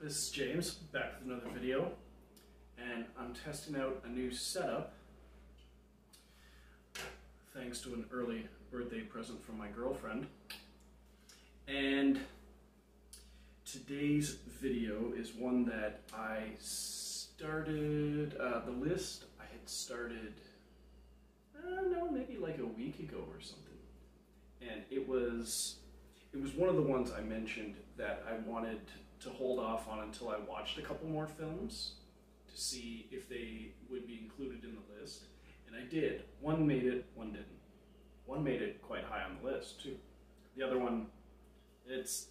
This is James, back with another video, and I'm testing out a new setup thanks to an early birthday present from my girlfriend. And today's video is one that I started, the list I had started, maybe like a week ago or something. And it was one of the ones I mentioned that I wanted to hold off on until I watched a couple more films to see if they would be included in the list. And I did. One made it, one didn't. One made it quite high on the list too. The other one, it was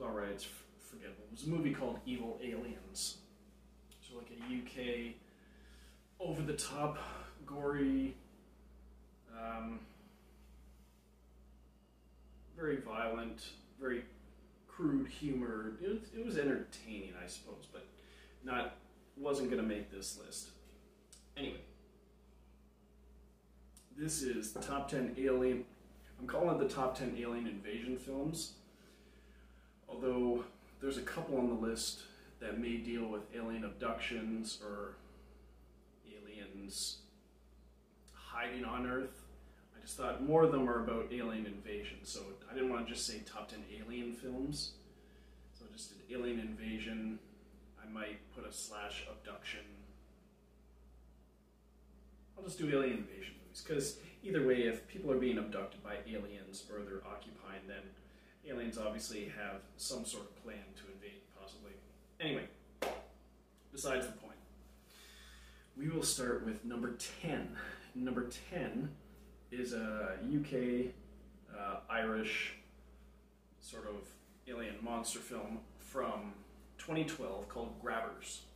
alright, it's forgettable. It was a movie called Evil Aliens. So like a UK, over-the-top, gory, very violent, very crude humor. It was entertaining, I suppose, but wasn't going to make this list. Anyway, this is the top 10 alien. I'm calling it the top 10 alien invasion films, although there's a couple on the list that may deal with alien abductions or aliens hiding on Earth. I just thought more of them are about alien invasion, so I didn't want to just say top 10 alien films. So I just did alien invasion. I might put a / abduction. I'll just do alien invasion movies, because either way, if people are being abducted by aliens or they're occupying, then aliens obviously have some sort of plan to invade, possibly. Anyway, besides the point, we will start with number 10. Number 10 is a UK, Irish sort of alien monster film from 2012 called Grabbers.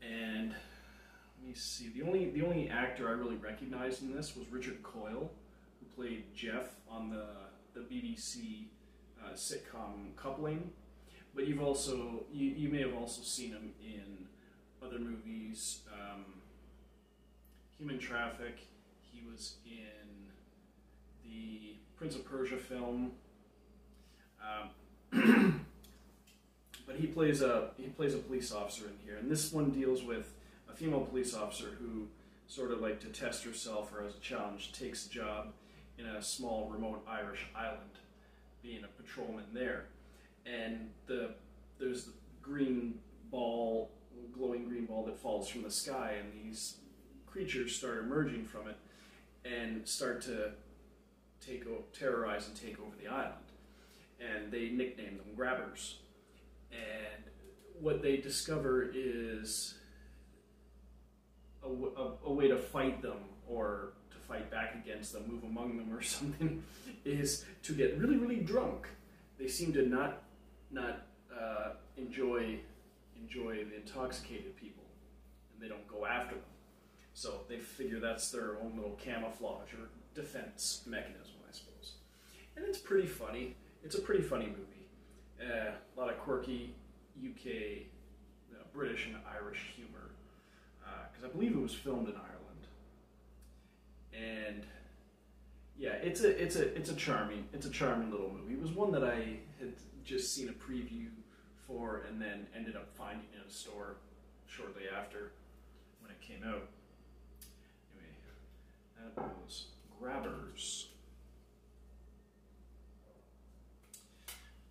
And let me see, the only actor I really recognized in this was Richard Coyle, who played Jeff on the BBC sitcom Coupling. But you may have also seen him in other movies. Human Traffic. He was in the Prince of Persia film, but he plays a police officer in here, and this one deals with a female police officer who, sort of like to test herself or as a challenge, takes a job in a small remote Irish island, being a patrolman there, and there's the green ball, glowing green ball that falls from the sky, and these creatures start emerging from it and start to terrorize and take over the island. And they nickname them Grabbers. And what they discover is a way to fight them, or to fight back against them, move among them or something, is to get really, really drunk. They seem to not enjoy the intoxicated people, and they don't go after them. So they figure that's their own little camouflage or defense mechanism, I suppose. And it's pretty funny. It's a pretty funny movie. A lot of quirky UK, British and Irish humor. Because I believe it was filmed in Ireland. And yeah, it's a charming little movie. It was one that I had just seen a preview for and then ended up finding in a store shortly after when it came out. That was Grabbers.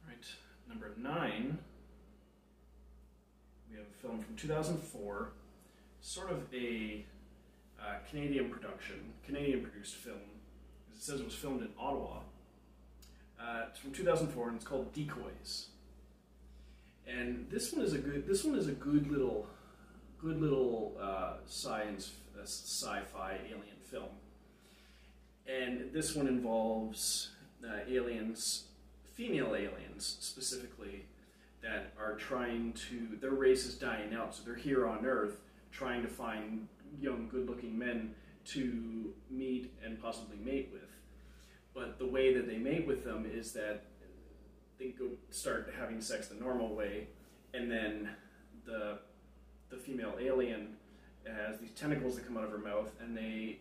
Right, number 9, we have a film from 2004, sort of a Canadian produced film. It says it was filmed in Ottawa. It's from 2004 and it's called Decoys. And this one is a good little sci-fi alien film. And this one involves aliens, female aliens specifically, that are their race is dying out, so they're here on Earth trying to find young, good-looking men to meet and possibly mate with. But the way that they mate with them is that they start having sex the normal way, and then the female alien has these tentacles that come out of her mouth, and they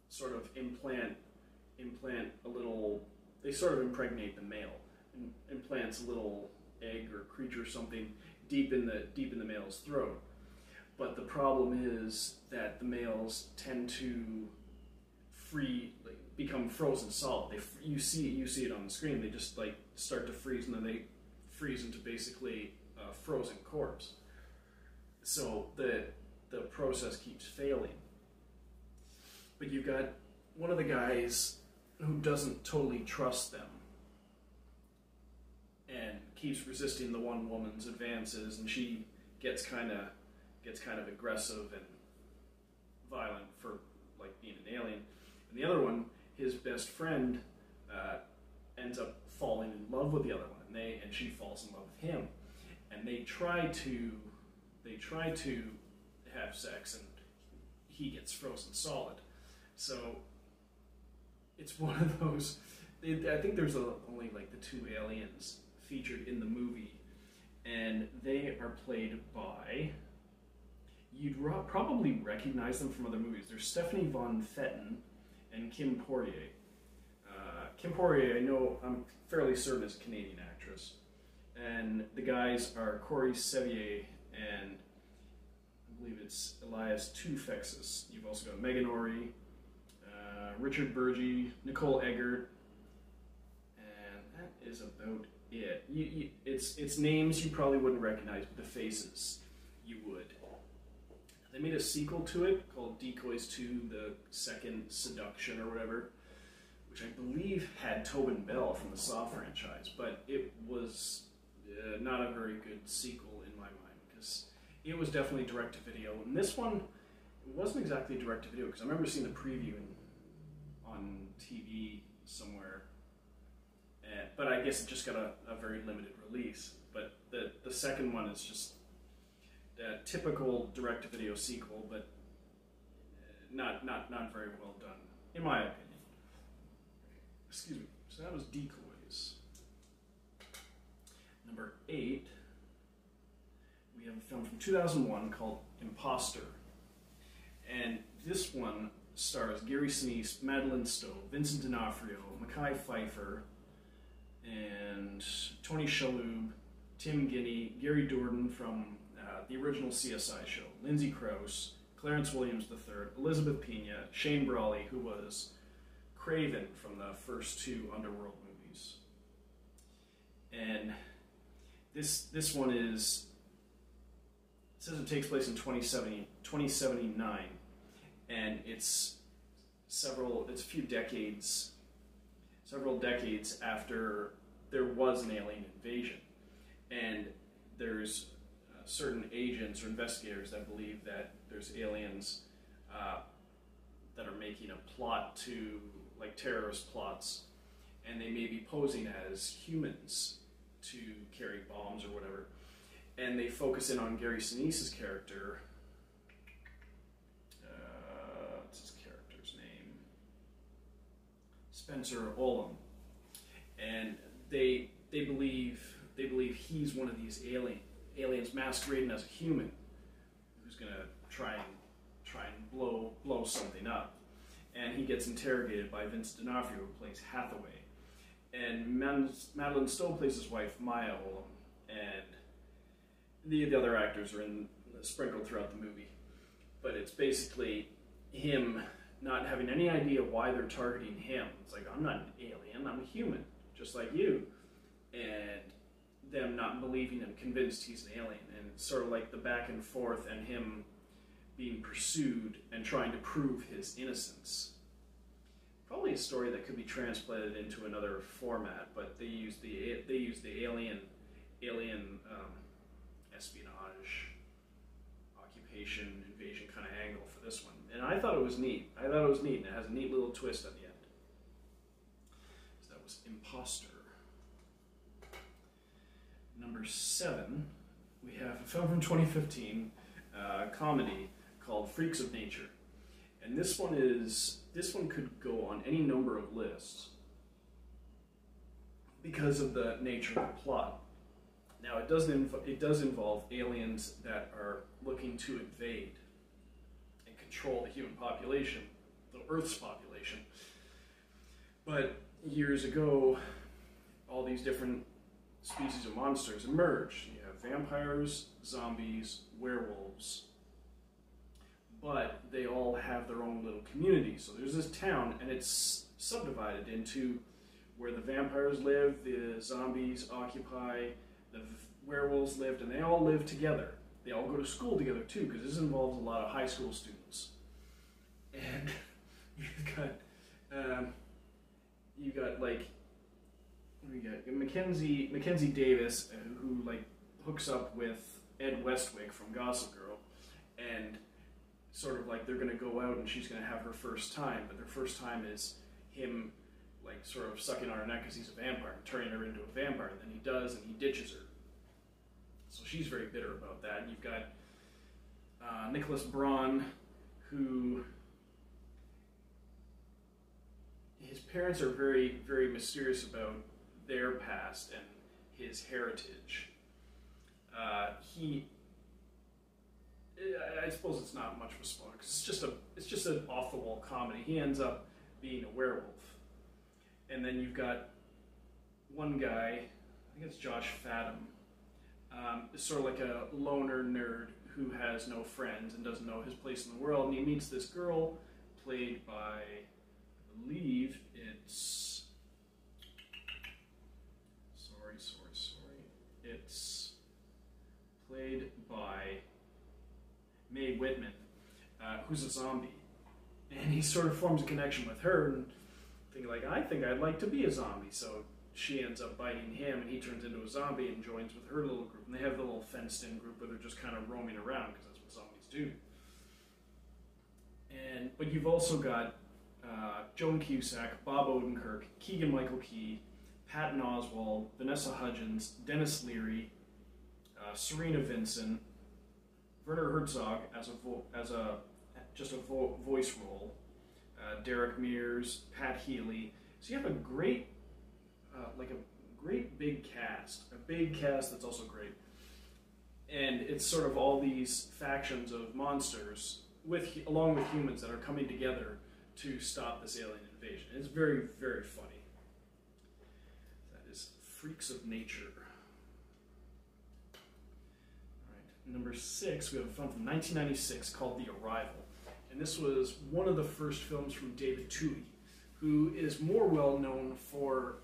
sort of impregnate the male, implants a little egg or creature or something deep in the male's throat. But the problem is that the males tend to become frozen solid. You see it on the screen. They just like start to freeze, and then they freeze into basically a frozen corpse. So the process keeps failing. But you've got one of the guys who doesn't totally trust them and keeps resisting the one woman's advances, and she gets kind of aggressive and violent for like being an alien. And the other one, his best friend, ends up falling in love with the other one, and she falls in love with him, and they try to have sex, and he gets frozen solid. So it's one of those. I think there's only like the 2 aliens featured in the movie, and they are played by. You'd probably recognize them from other movies. There's Stephanie Von Fetten and Kim Poirier. Kim Poirier, I'm fairly certain is a Canadian actress. And the guys are Corey Sevier and I believe it's Elias Toufexis. You've also got Megan Ori, Richard Burgi, Nicole Eggert, and that is about it. It's names you probably wouldn't recognize, but the faces you would. They made a sequel to it called Decoys 2, The Second Seduction or whatever, which I believe had Tobin Bell from the Saw franchise, but it was not a very good sequel in my mind, because it was definitely direct-to-video, and this one, it wasn't exactly direct-to-video, because I remember seeing the preview on TV somewhere, but I guess it just got a very limited release. But the second one is just a typical direct-to-video sequel, but not very well done, in my opinion. Excuse me. So that was Decoys. Number 8, we have a film from 2001 called Impostor. And this one stars Gary Sinise, Madeleine Stowe, Vincent D'Onofrio, Mekhi Phifer, and Tony Shalhoub, Tim Guinea, Gary Dourdan from the original CSI show, Lindsay Krause, Clarence Williams III, Elizabeth Pena, Shane Brawley, who was Craven from the first 2 Underworld movies. And this one is, it says it takes place in 2079, and it's a few decades, several decades after there was an alien invasion, and there's certain agents or investigators that believe that there's aliens that are making a plot to, like terrorist plots, and they may be posing as humans to carry bombs or whatever. And they focus in on Gary Sinise's character. What's his character's name? Spencer Ollam. And they believe he's one of these aliens masquerading as a human who's gonna try and blow something up. And he gets interrogated by Vincent D'Onofrio, who plays Hathaway. And Madeleine Stowe plays his wife, Maya Ollam, and the other actors are sprinkled throughout the movie. But it's basically him not having any idea why they're targeting him. It's like, I'm not an alien, I'm a human, just like you. And them not believing him, convinced he's an alien. And it's sort of like the back and forth and him being pursued and trying to prove his innocence. Probably a story that could be transplanted into another format, but they use the alien espionage, occupation, invasion kind of angle for this one, and I thought it was neat. And it has a neat little twist at the end. So that was Impostor. Number 7, we have a film from 2015, a comedy called Freaks of Nature. And this one could go on any number of lists because of the nature of the plot. Now, it does involve aliens that are looking to invade and control the human population, the Earth's population. But years ago, all these different species of monsters emerge. You have vampires, zombies, werewolves, but they all have their own little community. So there's this town, and it's subdivided into where the vampires live, the zombies occupy, the werewolves lived, and they all live together. They all go to school together too, because this involves a lot of high school students. And you got like, we got Mackenzie Davis, who like hooks up with Ed Westwick from Gossip Girl, and sort of like they're gonna go out and she's gonna have her first time, but their first time is him like sort of sucking on her neck because he's a vampire and turning her into a vampire, and then he does, and he ditches her. So she's very bitter about that. And you've got Nicholas Braun, who his parents are very, very mysterious about their past and his heritage. I suppose it's not much of a spoiler because it's just an off-the-wall comedy. He ends up being a werewolf, and then you've got one guy, I think it's Josh Fadham, is sort of like a loner nerd who has no friends and doesn't know his place in the world, and he meets this girl played by, I believe it's, it's played by Mae Whitman, who's a zombie, and he sort of forms a connection with her and thinking like, I think I'd like to be a zombie, so she ends up biting him and he turns into a zombie and joins with her little group, and they have the little fenced-in group where they're just kind of roaming around because that's what zombies do. But you've also got Joan Cusack, Bob Odenkirk, Keegan-Michael Key, Patton Oswalt, Vanessa Hudgens, Dennis Leary, Serena Vincent, Werner Herzog as a voice role, Derek Mears, Pat Healy. So you have a great big cast that's also great, and it's sort of all these factions of monsters along with humans that are coming together to stop this alien invasion. It's very, very funny. That is Freaks of Nature. Alright, number 6, we have a film from 1996 called The Arrival. And this was one of the first films from David Twohy, who is more well known for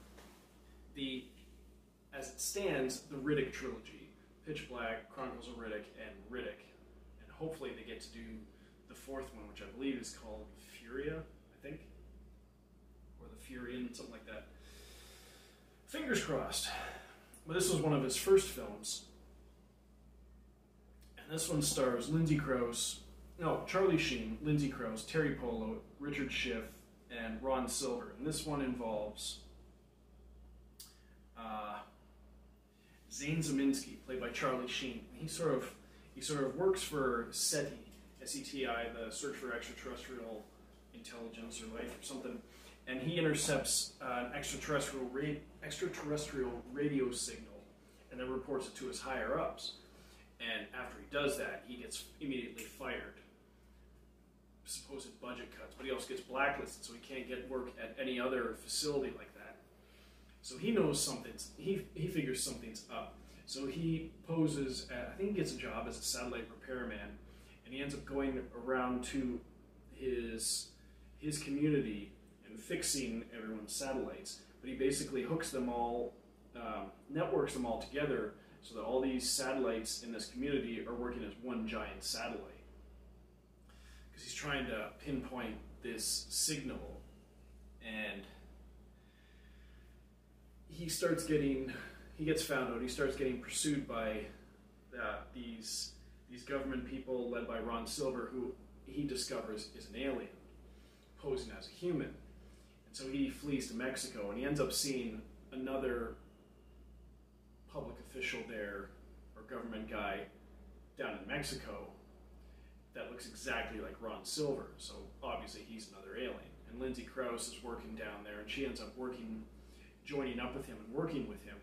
as it stands, the Riddick trilogy. Pitch Black, Chronicles of Riddick, and Riddick. And hopefully they get to do the fourth one, which I believe is called Furia, I think. Or the Furian, something like that. Fingers crossed. But this was one of his first films. And this one stars Charlie Sheen, Lindsay Krause, Terry Polo, Richard Schiff, and Ron Silver. And this one involves Zane Zeminski, played by Charlie Sheen. He sort of works for SETI, S-E-T-I, the Search for Extraterrestrial Intelligence or Life or something, and he intercepts an extraterrestrial radio signal and then reports it to his higher ups. And after he does that, he gets immediately fired. Supposed budget cuts, but he also gets blacklisted, so he can't get work at any other facility like that. So he knows something's, he figures something's up. So he poses at, I think he gets a job as a satellite repairman, and he ends up going around to his community and fixing everyone's satellites. But he basically hooks them all, networks them all together so that all these satellites in this community are working as one giant satellite. Because he's trying to pinpoint this signal, and he gets found out. He starts getting pursued by these government people led by Ron Silver, who he discovers is an alien, posing as a human. And so he flees to Mexico, and he ends up seeing another public official there, or government guy, down in Mexico, that looks exactly like Ron Silver. So obviously he's another alien. And Lindsay Krause is working down there, and she ends up joining up with him and working with him.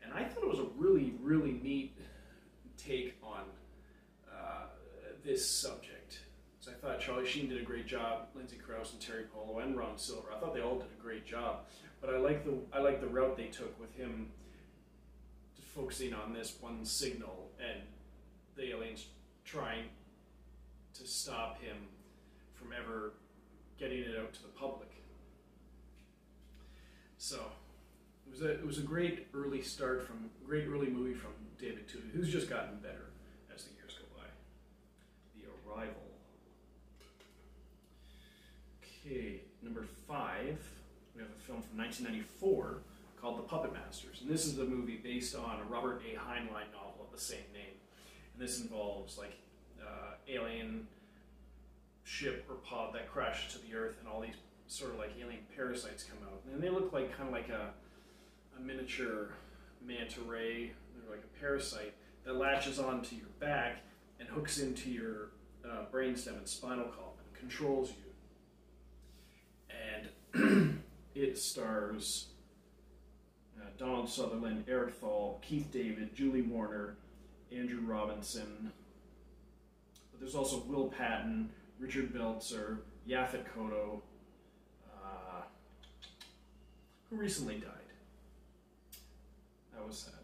And I thought it was a really, really neat take on this subject. So I thought Charlie Sheen did a great job, Lindsay Krause and Terry Polo and Ron Silver. I thought they all did a great job. But I like the route they took with him focusing on this one signal and the aliens trying to stop him from ever getting it out to the public. So it was a great early movie from David Toohey, who's just gotten better as the years go by. The Arrival. Okay, number 5, we have a film from 1994 called The Puppetmasters, and this is a movie based on a Robert A. Heinlein novel of the same name. And this involves like alien ship or pod that crashes to the Earth, and all these sort of like alien parasites come out, and they look like kind of like a miniature manta ray. They're like a parasite that latches onto your back and hooks into your brainstem and spinal column and controls you. And it stars Donald Sutherland, Eric Thal, Keith David, Julie Warner, Andrew Robinson. But there's also Will Patton, Richard Belzer, Yaphet Kotto, who recently died. That was sad.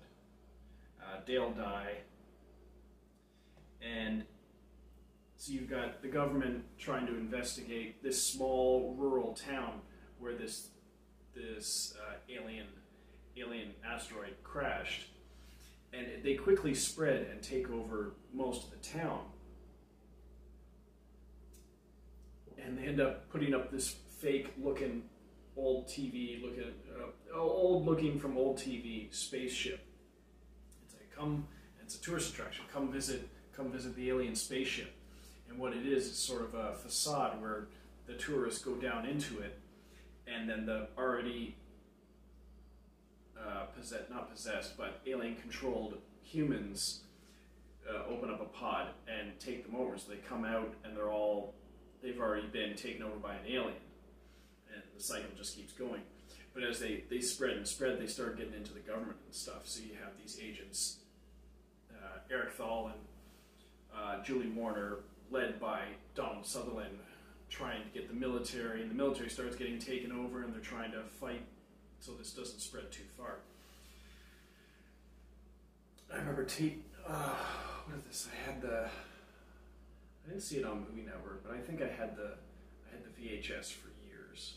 Dale Dye. And so you've got the government trying to investigate this small rural town where this alien asteroid crashed, and they quickly spread and take over most of the town. And they end up putting up this fake-looking old TV, old-looking from old TV spaceship. It's like, it's a tourist attraction. Come visit the alien spaceship. And what it is sort of a facade where the tourists go down into it, and then the already not possessed, but alien-controlled humans open up a pod and take them over. So they come out and they've already been taken over by an alien. And the cycle just keeps going. But as they spread and spread, they start getting into the government and stuff. So you have these agents, Eric Thal and Julie Warner, led by Donald Sutherland, trying to get the military, and the military starts getting taken over, and they're trying to fight so this doesn't spread too far. I remember what is this? I didn't see it on Movie Network, but I think I had the VHS for years.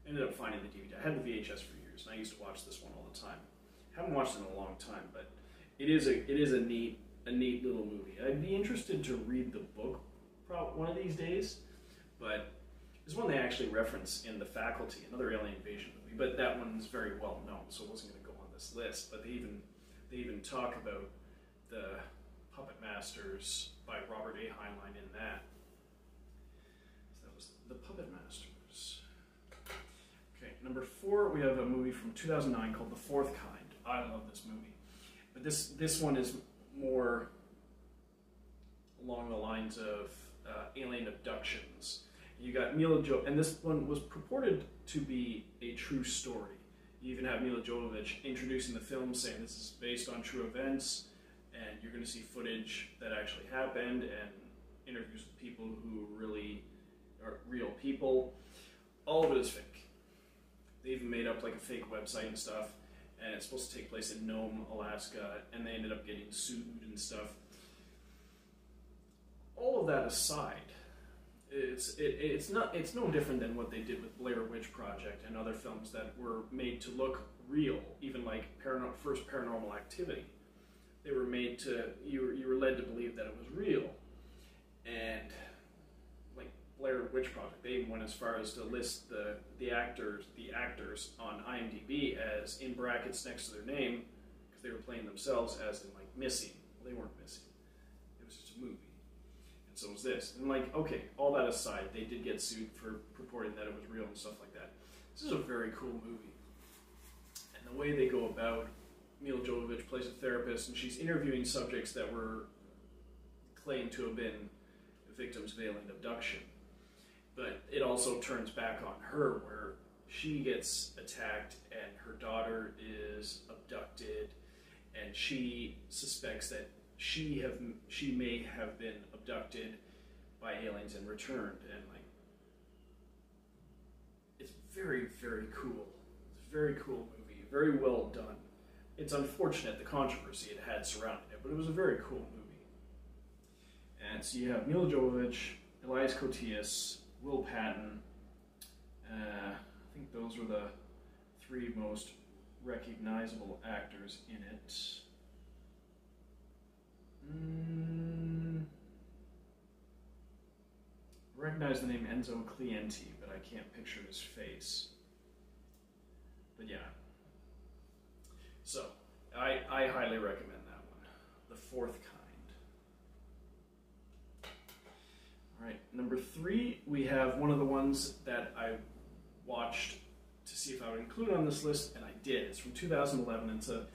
I ended up finding the DVD. I had the VHS for years, and I used to watch this one all the time. Haven't watched it in a long time, but it is a neat little movie. I'd be interested to read the book one of these days, but there's one they actually reference in The Faculty, another alien invasion movie, but that one's very well known, so it wasn't going to go on this list. But they even talk about the Puppetmasters by Robert A. Heinlein in that. So that was The Puppetmasters. Okay, number 4, we have a movie from 2009 called The Fourth Kind. I love this movie. But this one is more along the lines of alien abductions. You got Mila Jovovich, and this one was purported to be a true story. You even have Mila Jovovich introducing the film, saying this is based on true events, and you're going to see footage that actually happened, and interviews with people who really are real people. All of it is fake. They even made up like a fake website and stuff, and it's supposed to take place in Nome, Alaska, and they ended up getting sued and stuff. All of that aside, it's no different than what they did with Blair Witch Project and other films that were made to look real, even like first Paranormal Activity. They were made to, you were led to believe that it was real. And like Blair Witch Project, they even went as far as to list the actors on IMDb as in brackets next to their name, because they were playing themselves as in like missing. Well, they weren't missing. It was just a movie. And so was this. And like, okay, all that aside, they did get sued for purporting that it was real and stuff like that. This is a very cool movie. And the way they go about, Mila Jovovich plays a therapist, and she's interviewing subjects that were claimed to have been victims of alien abduction. But it also turns back on her, where she gets attacked and her daughter is abducted, and she suspects that she may have been abducted by aliens and returned. And like, it's very, very cool. It's a very cool movie, very well done. it's unfortunate the controversy it had surrounding it, but it was a very cool movie. And so you have Mila Jovovich, Elias Koteas, Will Patton. I think those were the three most recognizable actors in it. I recognize the name Enzo Clienti, but I can't picture his face. But yeah. So, I highly recommend that one. The Fourth Kind. Alright, number 3, we have one of the ones that I watched to see if I would include on this list, and I did. It's from 2011. It's a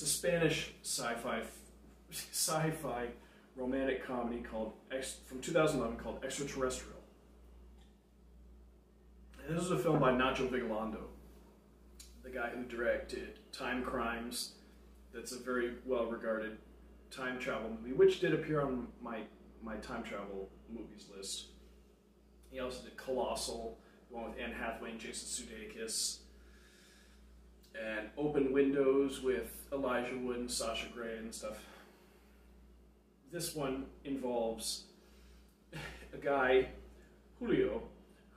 Spanish sci-fi romantic comedy from 2011 called Extraterrestrial. And this is a film by Nacho Vigalondo, the guy who directed Time Crimes. That's a very well-regarded time travel movie, which did appear on my time travel movies list. He also did Colossal, the one with Anne Hathaway and Jason Sudeikis, and Open Windows with Elijah Wood and Sasha Grey and stuff. This one involves a guy, Julio,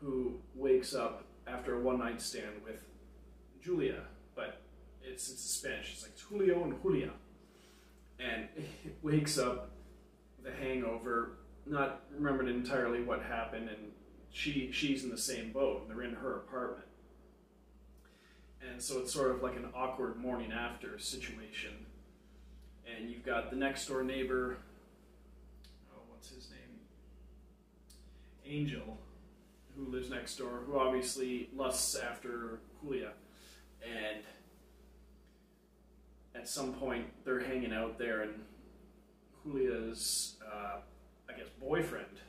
who wakes up after a one-night stand with Julia, but it's Spanish. It's like it's Julio and Julia, and he wakes up with a hangover, not remembering entirely what happened, and she's in the same boat, and they're in her apartment. And so it's sort of like an awkward morning after situation. And you've got the next door neighbor, oh, what's his name? Angel, who lives next door, who obviously lusts after Julia. And at some point they're hanging out there, and Julia's, boyfriend,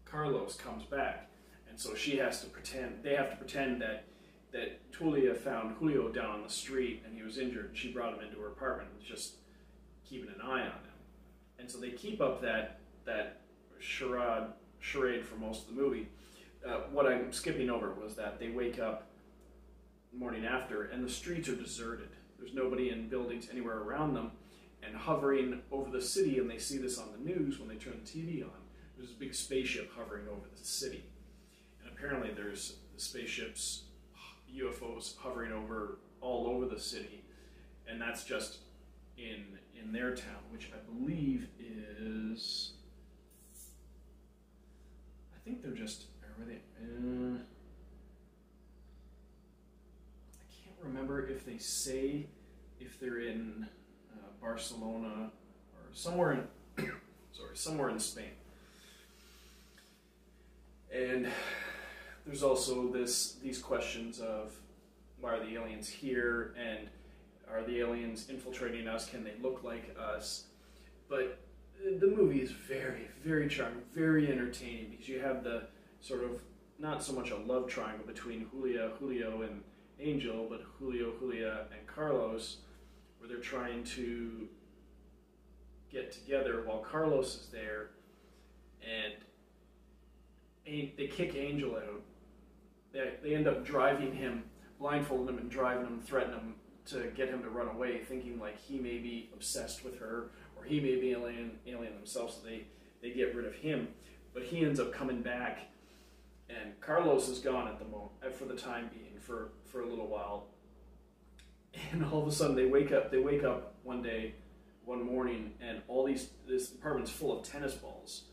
Carlos, comes back. And so they have to pretend that Julia found Julio down on the street and he was injured, and she brought him into her apartment and was just keeping an eye on him. And so they keep up that charade for most of the movie. What I'm skipping over was that they wake up the morning after and the streets are deserted. There's nobody in buildings anywhere around them, and hovering over the city, and they see this on the news when they turn the TV on, there's a big spaceship hovering over the city. And apparently there's spaceships, UFOs hovering all over the city, and that's just in their town, which I believe is, I think they're just, I can't remember if they say if they're in Barcelona or somewhere in Spain. And there's also these questions of, why are the aliens here, and are the aliens infiltrating us? Can they look like us? But the movie is very, very charming, very entertaining, because you have the sort of, not so much a love triangle between Julio, and Angel, but Julio, Julia, and Carlos, where they're trying to get together while Carlos is there, and they kick Angel out. They end up driving him, blindfolding him and driving him, threatening him to get him to run away, thinking like he may be obsessed with her, or he may be alien themselves, so they get rid of him. But he ends up coming back, and Carlos is gone at the moment, for the time being, for a little while. And all of a sudden they wake up one morning, and this apartment's full of tennis balls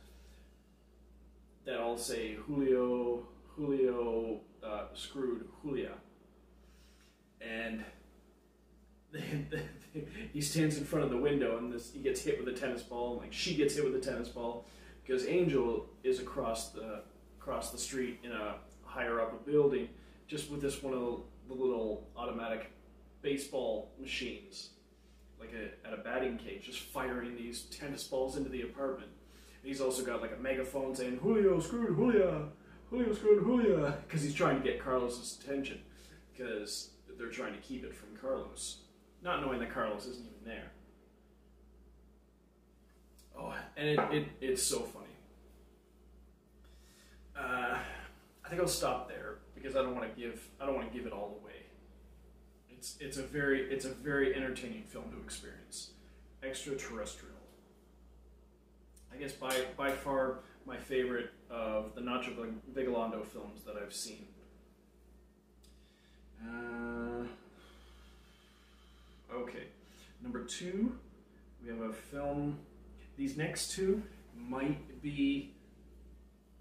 that all say Julio screwed Julia. And he stands in front of the window, and he gets hit with a tennis ball, and like she gets hit with a tennis ball, because Angel is across the street in a higher up a building, just with this one of the little automatic baseball machines, like at a batting cage, just firing these tennis balls into the apartment. And he's also got like a megaphone saying, Julio screwed Julia, Julio screwed Julia, because he's trying to get Carlos's attention, because they're trying to keep it from Carlos, not knowing that Carlos isn't even there. Oh, and it's so funny. I think I'll stop there, because I don't want to give it all away. It's a very entertaining film to experience. Extraterrestrial. I guess by far my favorite of the Nacho Vigalondo films that I've seen. Okay, number 2, we have a film. These next 2 might be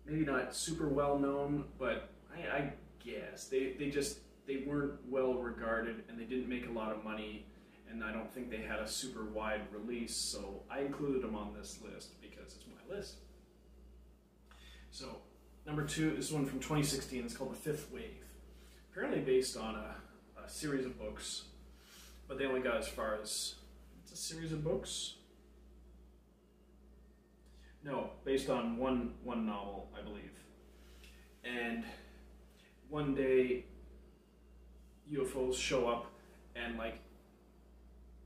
maybe not super well known, but I guess they weren't well regarded and they didn't make a lot of money, and I don't think they had a super wide release, so I included them on this list because it's my list. So, number 2 is one from 2016. It's called The Fifth Wave. Apparently based on a series of books, but they only got as far as, it's a series of books? No, based on one novel, I believe. And one day, UFOs show up, and like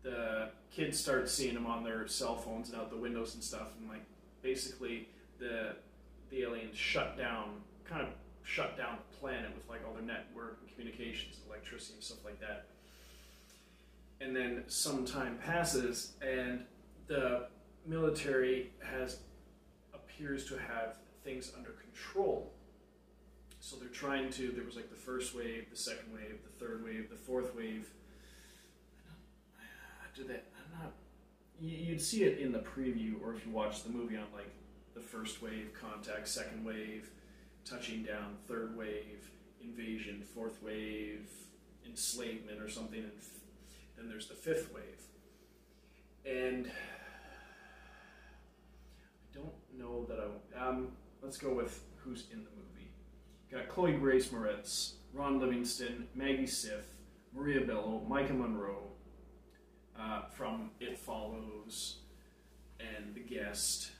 the kids start seeing them on their cell phones and out the windows and stuff, and like basically the aliens shut down the planet with like all their network and communications, electricity and stuff like that. And then some time passes, and the military appears to have things under control. So they're trying to, there was like the first wave, the second wave, the third wave, the fourth wave. You'd see it in the preview, or if you watch the movie, on like the first wave, contact, second wave, touching down, third wave, invasion, fourth wave, enslavement or something, and then there's the fifth wave. And I don't know that let's go with who's in the movie. Got Chloe Grace Moretz, Ron Livingston, Maggie Siff, Maria Bello, Micah Monroe, from It Follows, and The Guest.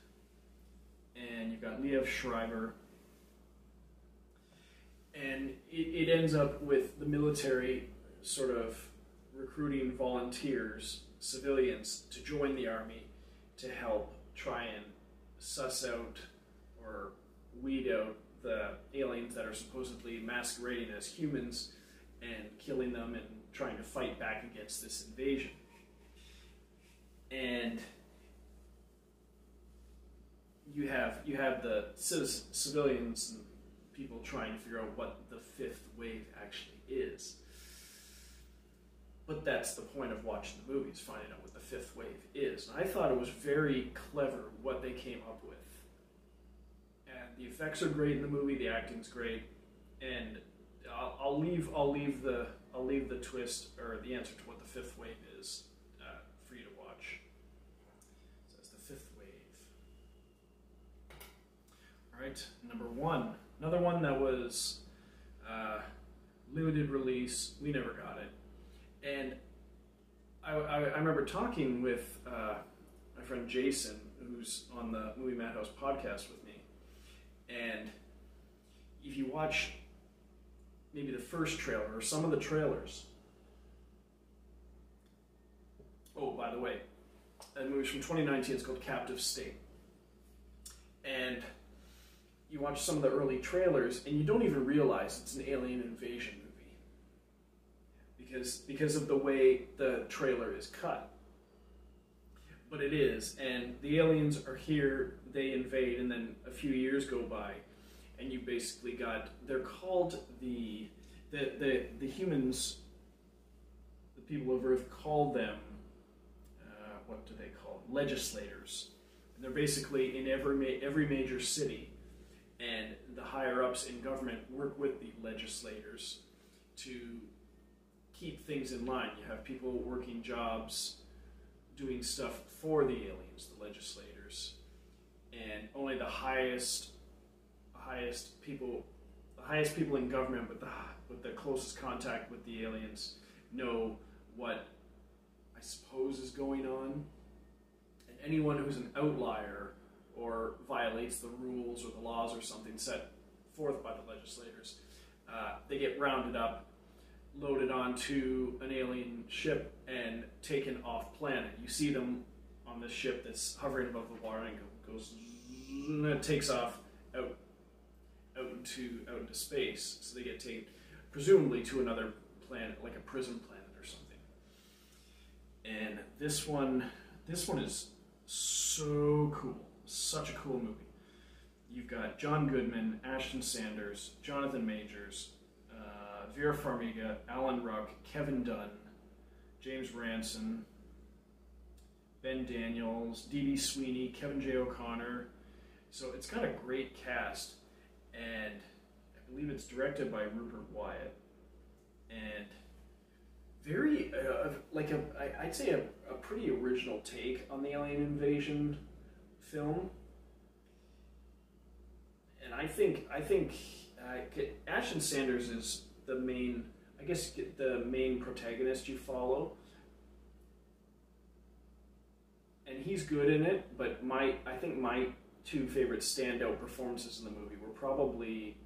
And you've got Liev Schreiber. And it ends up with the military sort of recruiting volunteers, civilians, to join the army to help try and suss out or weed out the aliens that are supposedly masquerading as humans and killing them and trying to fight back against this invasion. And you have the civilians and people trying to figure out what the fifth wave actually is. But that's the point of watching the movie, is finding out what the fifth wave is. And I thought it was very clever what they came up with. And the effects are great in the movie, the acting's great, and I'll leave the twist or the answer to what the fifth wave is for you to watch. So that's the fifth wave. All right, number 1. Another one that was limited release. We never got it. And I remember talking with my friend Jason, who's on the Movie Madhouse podcast with me. And if you watch maybe the first trailer or some of the trailers. Oh, by the way, that movie's from 2019. It's called Captive State. And you watch some of the early trailers, and you don't even realize it's an alien invasion movie. Because of the way the trailer is cut. But it is, and the aliens are here, they invade, and then a few years go by, and you basically got, they're called the humans, the people of Earth call them, what do they call them? Legislators. And they're basically in every major city, and the higher-ups in government work with the legislators to keep things in line. You have people working jobs, doing stuff for the aliens, the legislators, and only the highest people in government with the closest contact with the aliens know what I suppose is going on. And anyone who's an outlier or violates the rules or the laws or something set forth by the legislators, they get rounded up, loaded onto an alien ship, and taken off planet. You see them on this ship that's hovering above the water, and goes, and it takes off out into space. So they get taken, presumably, to another planet, like a prison planet or And this one is so cool. Such a cool movie. You've got John Goodman, Ashton Sanders, Jonathan Majors, Vera Farmiga, Alan Ruck, Kevin Dunn, James Ranson, Ben Daniels, Dee Sweeney, Kevin J. O'Connor. So it's got a great cast, and I believe it's directed by Rupert Wyatt, and very I'd say a pretty original take on the alien invasion film. And I think Ashton Sanders is the main protagonist you follow, and he's good in it. But I think my two favorite standout performances in the movie were probably,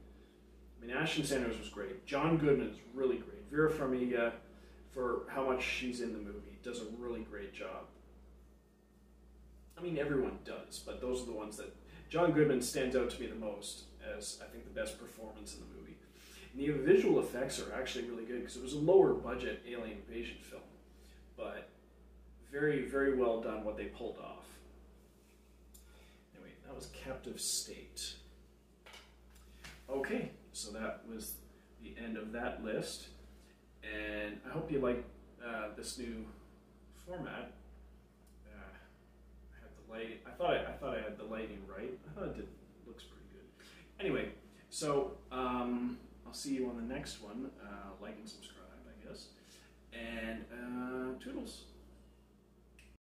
Ashton Sanders was great. John Goodman is really great. Vera Farmiga, for how much she's in the movie, does a really great job. Everyone does, but those are the ones that John Goodman stands out to me the most as, I think, the best performance in the movie. And the visual effects are actually really good because it was a lower budget alien invasion film, but very, very well done what they pulled off. Anyway, that was Captive State. Okay, so that was the end of that list, and I hope you like this new format. I thought I had the lighting right. I thought it did. Looks pretty good. Anyway, so I'll see you on the next one. Like and subscribe, I guess. And toodles.